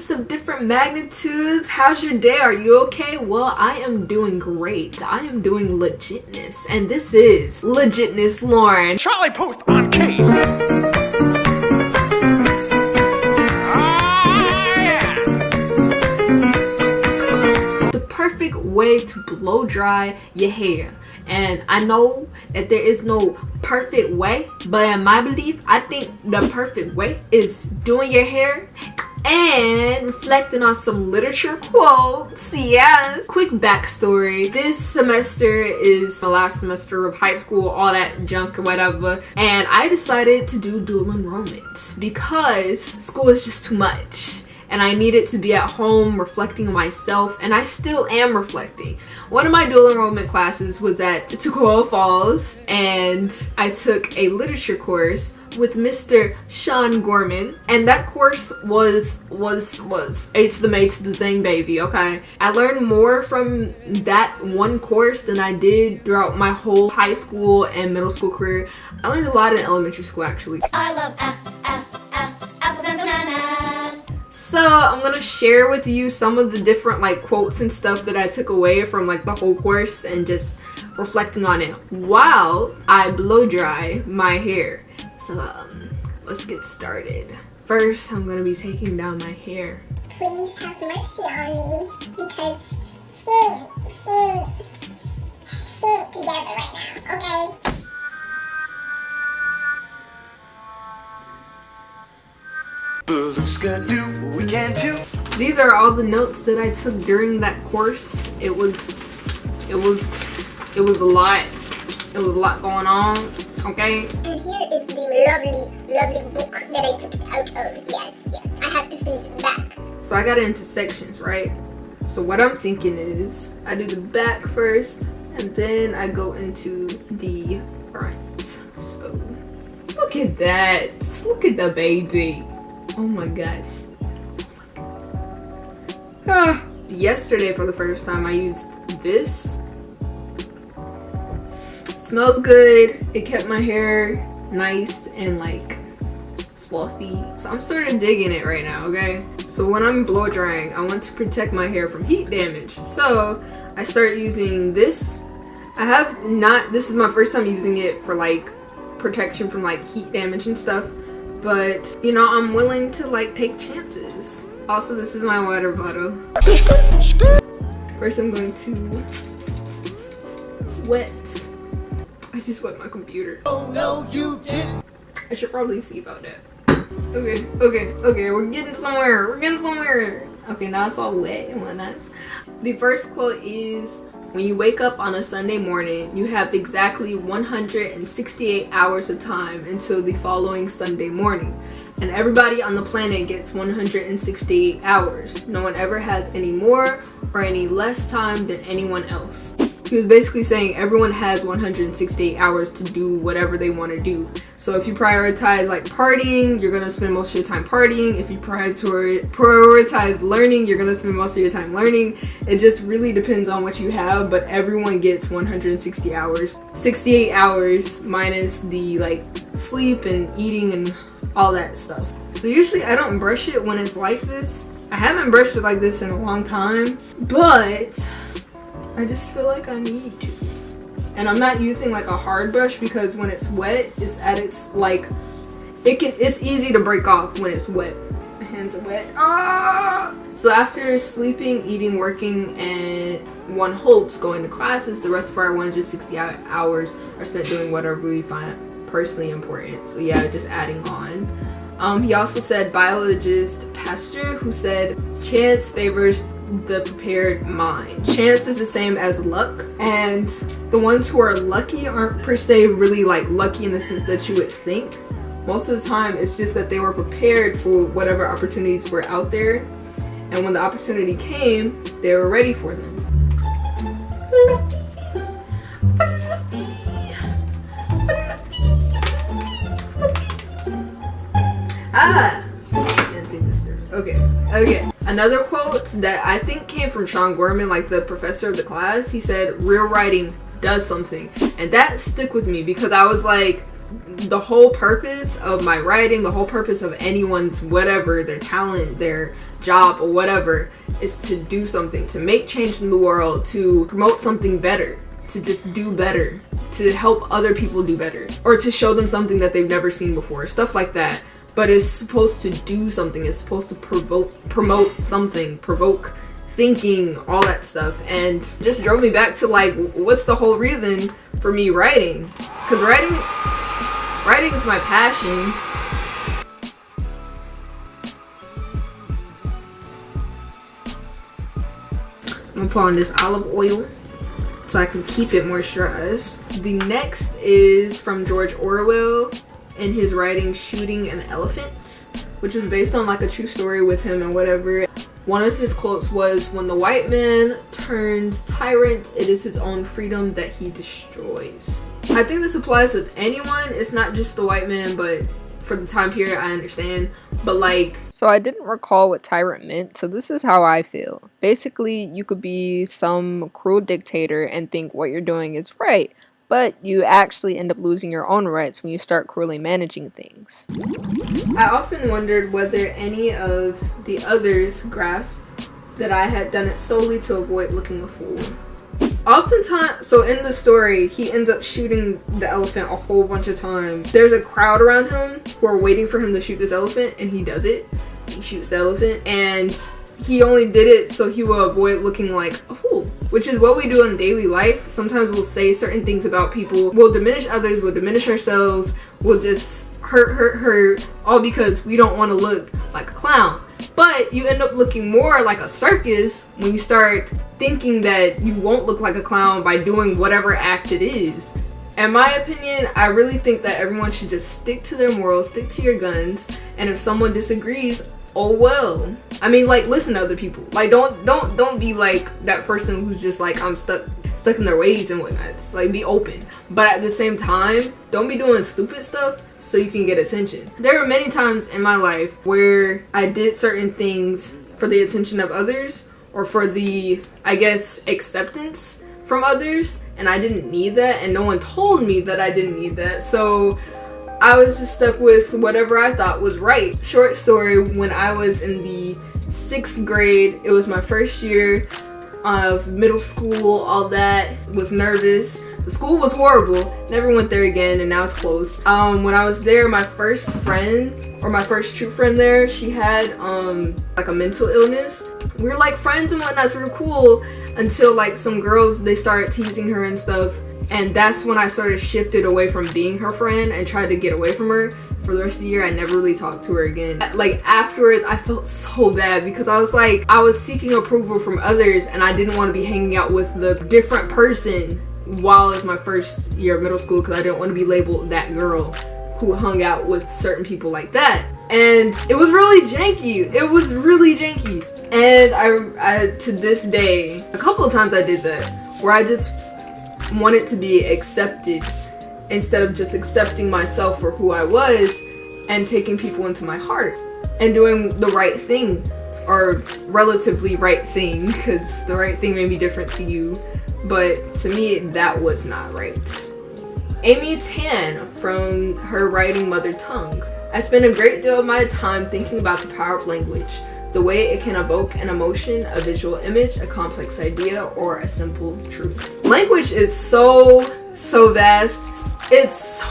peeps of different magnitudes. How's your day? Are you okay? Well, I am doing great. I am doing Legitness, and this is Legitness Lauren. Charlie Post on case. The perfect way to blow dry your hair. And I know that there is no perfect way, but in my belief, I think the perfect way is doing your hair and reflecting on some literature quotes. Yes. Quick backstory. This semester is my last semester of high school, all that junk or whatever. And I decided to do dual enrollment because school is just too much. And I needed to be at home reflecting on myself, and I still am reflecting. One of my dual enrollment classes was at Tacoma Falls, and I took a literature course with Mr. Sean Gorman, and that course was A to the May to the Zang baby, okay? I learned more from that one course than I did throughout my whole high school and middle school career. I learned a lot in elementary school, actually. I love apples and bananas. So I'm gonna share with you some of the different like quotes and stuff that I took away from like the whole course and just reflecting on it while I blow dry my hair. So let's get started. First, I'm gonna be taking down my hair. Please have mercy on me because she ain't together right now, okay? We can do. These are all the notes that I took during that course. It was a lot. It was a lot going on, okay? And here is the lovely book that I took it out of. Yes, I have to send it back. So I got it into sections, right? So what I'm thinking is I do the back first and then I go into the front. So look at that. Look at the baby. Oh my gosh. Yesterday for the first time I used this. It smells good. It kept my hair nice and like fluffy. So I'm sort of digging it right now, okay? So when I'm blow drying, I want to protect my hair from heat damage. So I start using this. This is my first time using it for like protection from like heat damage and stuff. But, you know, I'm willing to like take chances. Also, this is my water bottle. First, I'm going to wet. I just wet my computer. Oh no, you didn't. I should probably see about that. Okay, we're getting somewhere. Okay, now it's all wet and whatnot. The first quote is, when you wake up on a Sunday morning, you have exactly 168 hours of time until the following Sunday morning. And everybody on the planet gets 168 hours. No one ever has any more or any less time than anyone else. He was basically saying everyone has 168 hours to do whatever they want to do. So if you prioritize like partying, you're gonna spend most of your time partying. If you prioritize learning, you're gonna spend most of your time learning. It just really depends on what you have, but everyone gets 160 hours. 68 hours minus the like sleep and eating and all that stuff. So usually I don't brush it when it's like this. I haven't brushed it like this in a long time, but I just feel like I need to. And I'm not using like a hard brush because when it's wet, it's at its like, it's easy to break off when it's wet. My hands are wet. Ah! So after sleeping, eating, working, and one hopes going to classes, the rest of our 160 hours are spent doing whatever we find personally important. So yeah, just adding on. He also said biologist Pasteur, who said chance favors the prepared mind. Chance is the same as luck, and the ones who are lucky aren't per se really like lucky in the sense that you would think. Most of the time it's just that they were prepared for whatever opportunities were out there, and when the opportunity came, they were ready for them. Okay. Another quote that I think came from Sean Gorman, like the professor of the class, he said, real writing does something. And that stuck with me because I was like, the whole purpose of my writing, the whole purpose of anyone's whatever, their talent, their job, or whatever, is to do something, to make change in the world, to promote something better, to just do better, to help other people do better, or to show them something that they've never seen before, stuff like that. But it's supposed to do something, it's supposed to promote something, provoke thinking, all that stuff. And just drove me back to like, what's the whole reason for me writing? Because writing is my passion. I'm gonna put on this olive oil so I can keep it moisturized. The next is from George Orwell in his writing Shooting an Elephant, which was based on like a true story with him and whatever. One of his quotes was, "When the white man turns tyrant, it is his own freedom that he destroys." I think this applies with anyone. It's not just the white man, but for the time period, I understand. But like, so I didn't recall what tyrant meant, so this is how I feel. Basically, you could be some cruel dictator and think what you're doing is right, but you actually end up losing your own rights when you start cruelly managing things. I often wondered whether any of the others grasped that I had done it solely to avoid looking a fool. Oftentimes, so in the story, he ends up shooting the elephant a whole bunch of times. There's a crowd around him who are waiting for him to shoot this elephant, and he does it. He shoots the elephant, and he only did it so he will avoid looking like a fool, which is what we do in daily life. Sometimes we'll say certain things about people, we'll diminish others, we'll diminish ourselves, we'll just hurt, all because we don't want to look like a clown. But you end up looking more like a circus when you start thinking that you won't look like a clown by doing whatever act it is. In my opinion, I really think that everyone should just stick to their morals, stick to your guns, and if someone disagrees, oh well. I mean, like, listen to other people. Like, don't be like that person who's just like, I'm stuck in their ways and whatnot. It's like, be open. But at the same time, don't be doing stupid stuff so you can get attention. There are many times in my life where I did certain things for the attention of others, or for the, I guess, acceptance from others, and I didn't need that, and no one told me that I didn't need that, so I was just stuck with whatever I thought was right. Short story, when I was in the 6th grade, it was my first year of middle school, all that, was nervous. The school was horrible, never went there again, and now it's closed. When I was there, my first friend, or my first true friend there, she had like a mental illness. We were like friends and whatnot, so we were cool until like some girls, they started teasing her and stuff, and that's when I sort of shifted away from being her friend and tried to get away from her. For the rest of the year, I never really talked to her again. Like afterwards, I felt so bad because I was like, I was seeking approval from others and I didn't want to be hanging out with the different person while it was my first year of middle school, because I didn't want to be labeled that girl who hung out with certain people like that. And it was really janky. It was really janky. And I to this day, a couple of times I did that, where I just wanted to be accepted instead of just accepting myself for who I was and taking people into my heart and doing the right thing, or relatively right thing, because the right thing may be different to you, but to me that was not right. Amy Tan, from her writing Mother Tongue. I spend a great deal of my time thinking about the power of language, the way it can evoke an emotion, a visual image, a complex idea, or a simple truth. Language is so vast. It's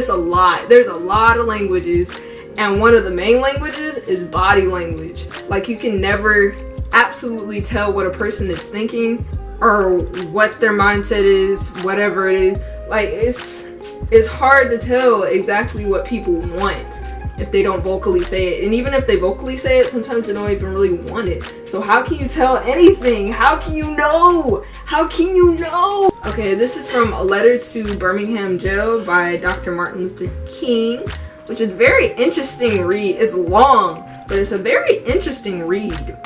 a lot. There's a lot of languages, and one of the main languages is body language. Like, you can never absolutely tell what a person is thinking or what their mindset is, whatever it is. Like, it's hard to tell exactly what people want if they don't vocally say it. And even if they vocally say it, sometimes they don't even really want it. So how can you tell anything? How can you know? How can you know? Okay, this is from A Letter to Birmingham Jail by Dr. Martin Luther King, which is a very interesting read. It's long, but it's a very interesting read.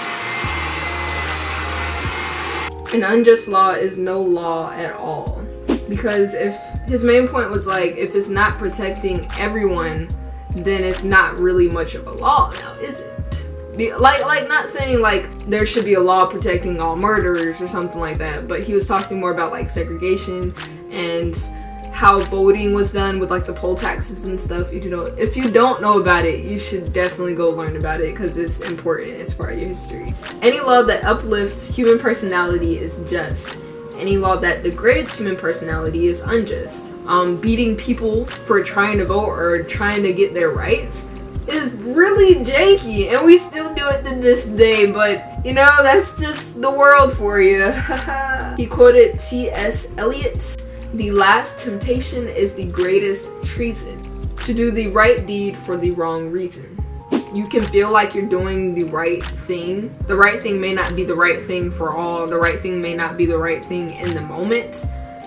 An unjust law is no law at all. Because if his main point was like, if it's not protecting everyone, then it's not really much of a law now, is it? Like not saying like there should be a law protecting all murderers or something like that, but he was talking more about like segregation and how voting was done with like the poll taxes and stuff. If you don't know about it, you should definitely go learn about it because it's important. It's part of your history. Any law that uplifts human personality is just. Any law that degrades human personality is unjust. Beating people for trying to vote or trying to get their rights is really janky, and we still do it to this day, but you know, that's just the world for you. He quoted T.S. Eliot, "The last temptation is the greatest treason, to do the right deed for the wrong reason." You can feel like you're doing the right thing. The right thing may not be the right thing for all. The right thing may not be the right thing in the moment.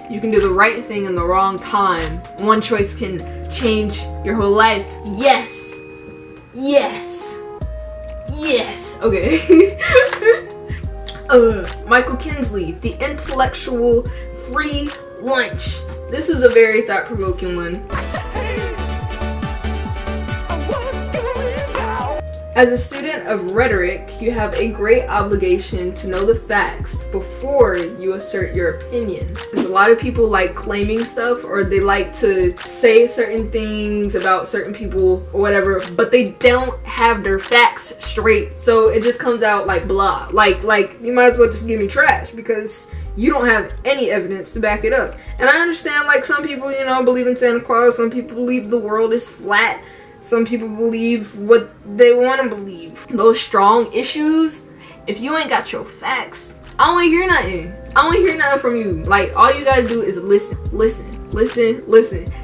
You can do the right thing in the wrong time. One choice can change your whole life. Yes. Yes. Yes. Okay. Michael Kinsley, "The intellectual free lunch." This is a very thought-provoking one. As a student of rhetoric, you have a great obligation to know the facts before you assert your opinion. A lot of people like claiming stuff, or they like to say certain things about certain people or whatever, but they don't have their facts straight. So it just comes out like blah. Like you might as well just give me trash because you don't have any evidence to back it up. And I understand, like, some people, believe in Santa Claus. Some people believe the world is flat. Some people believe what they want to believe. Those strong issues, if you ain't got your facts, I don't want to hear nothing. I don't want to hear nothing from you. Like, all you gotta do is listen.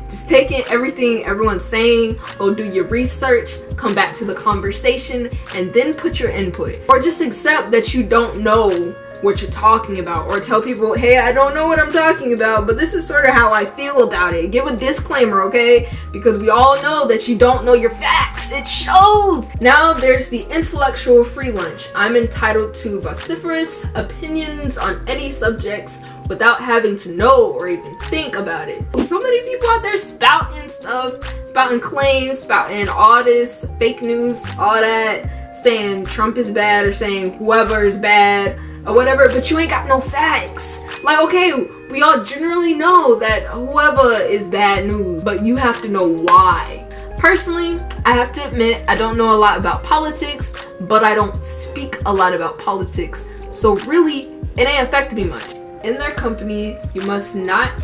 Just take in everything everyone's saying, go do your research, come back to the conversation, and then put your input. Or just accept that you don't know what you're talking about, or tell people, hey, I don't know what I'm talking about, but this is sort of how I feel about it. Give a disclaimer, okay? Because we all know that you don't know your facts. It shows. Now there's the intellectual free lunch. I'm entitled to vociferous opinions on any subjects without having to know or even think about it. So many people out there spouting stuff, spouting claims, spouting all this fake news, all that, saying Trump is bad or saying whoever is bad or whatever, but you ain't got no facts. Like, okay, we all generally know that whoever is bad news, but you have to know why. Personally, I have to admit, I don't know a lot about politics, but I don't speak a lot about politics, so really, it ain't affected me much. In their company, you must not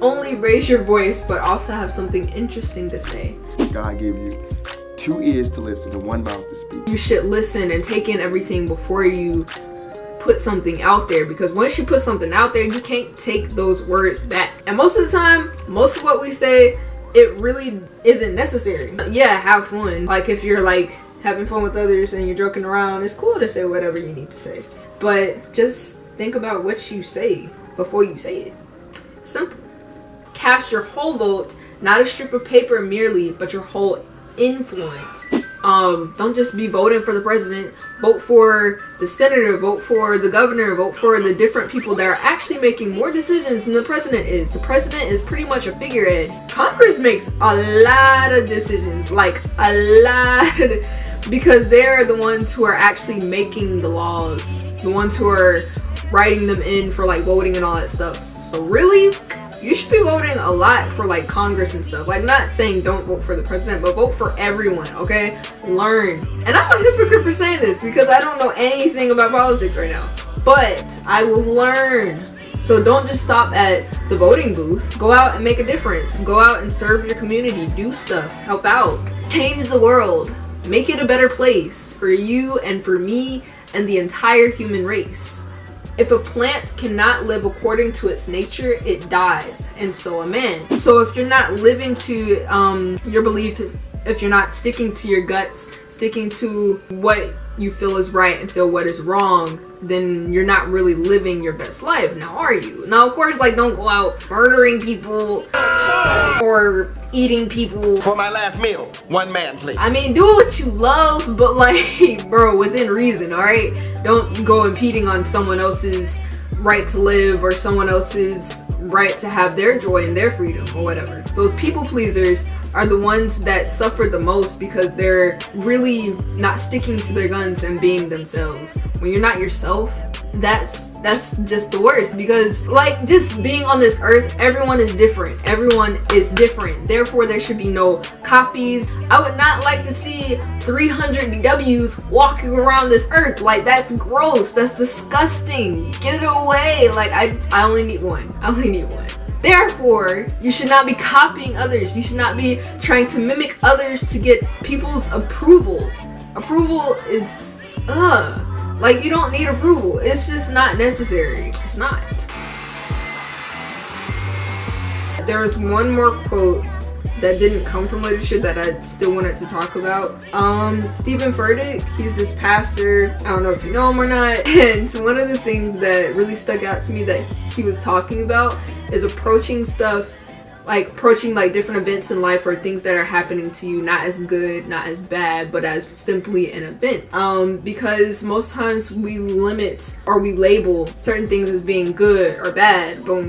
only raise your voice, but also have something interesting to say. God gave you 2 ears to listen and 1 mouth to speak. You should listen and take in everything before you put something out there, because once you put something out there, you can't take those words back. And most of the time, most of what we say, it really isn't necessary. Yeah, have fun. Like, if you're like having fun with others and you're joking around, it's cool to say whatever you need to say, but just think about what you say before you say it. Simple. Cast your whole vote, not a strip of paper merely, but your whole influence. Don't just be voting for the president. Vote for the senator, vote for the governor, vote for the different people that are actually making more decisions than the president is. The president is pretty much a figurehead. Congress makes a lot of decisions, like a lot, because they're the ones who are actually making the laws, the ones who are writing them in for like voting and all that stuff. So really, you should be voting a lot for like Congress and stuff. Like, not saying don't vote for the president, but vote for everyone, okay? Learn. And I'm a hypocrite for saying this because I don't know anything about politics right now, but I will learn. So don't just stop at the voting booth. Go out and make a difference. Go out and serve your community. Do stuff. Help out. Change the world. Make it a better place for you and for me and the entire human race. If a plant cannot live according to its nature, it dies, and so a man. So if you're not living to your belief, if you're not sticking to your guts, sticking to what you feel is right and feel what is wrong, then you're not really living your best life. Now, are you? Now, of course, like, don't go out murdering people or eating people. For my last meal, 1 man, please. I mean, do what you love, but like, bro, within reason, alright? Don't go impeding on someone else's right to live or someone else's right to have their joy and their freedom or whatever. Those people pleasers are the ones that suffer the most because they're really not sticking to their guns and being themselves. When you're not yourself, that's just the worst, because like just being on this earth, everyone is different. Therefore there should be no copies. I would not like to see 300 DWs walking around this earth. Like, that's gross, that's disgusting. Get it away. Like, I only need one. Therefore, you should not be copying others. You should not be trying to mimic others to get people's approval. Approval is like, you don't need approval. It's just not necessary. It's not. There was one more quote that didn't come from literature that I still wanted to talk about. Stephen Furtick, he's this pastor. I don't know if you know him or not. And one of the things that really stuck out to me that he was talking about is approaching different events in life or things that are happening to you not as good, not as bad, but as simply an event. Because most times we limit or we label certain things as being good or bad, but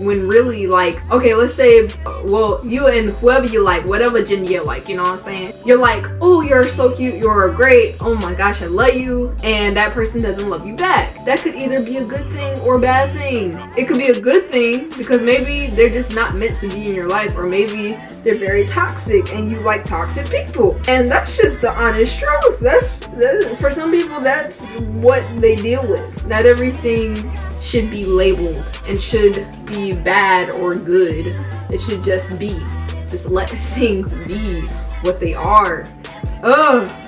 when really, like, okay, let's say, well, you and whoever you like, whatever gender you like, you know what I'm saying? You're like, oh, you're so cute, you're great, oh my gosh, I love you, and that person doesn't love you back. That could either be a good thing or a bad thing. It could be a good thing because maybe they're just not meant to be in your life, or maybe they're very toxic and you like toxic people, and that's just the honest truth. That's for some people, that's what they deal with. Not everything should be labeled and should be bad or good. It should just be. Just let things be what they are.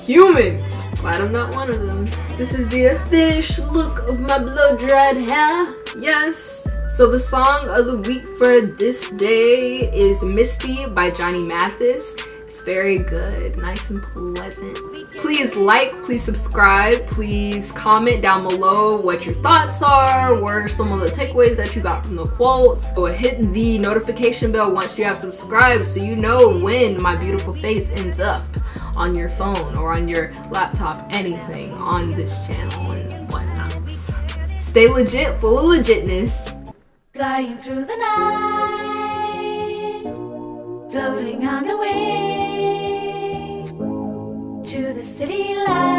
Humans. Glad I'm not one of them. This is the finished look of my blow-dried hair. Yes. So the song of the week for this day is Misty by Johnny Mathis. It's very good, nice and pleasant. Please like, please subscribe, please comment down below what your thoughts are, what are some of the takeaways that you got from the quotes. So hit the notification bell once you have subscribed so you know when my beautiful face ends up on your phone or on your laptop, anything on this channel and whatnot. Stay legit, full of legitness. Flying through the night, floating on the way to the city lights.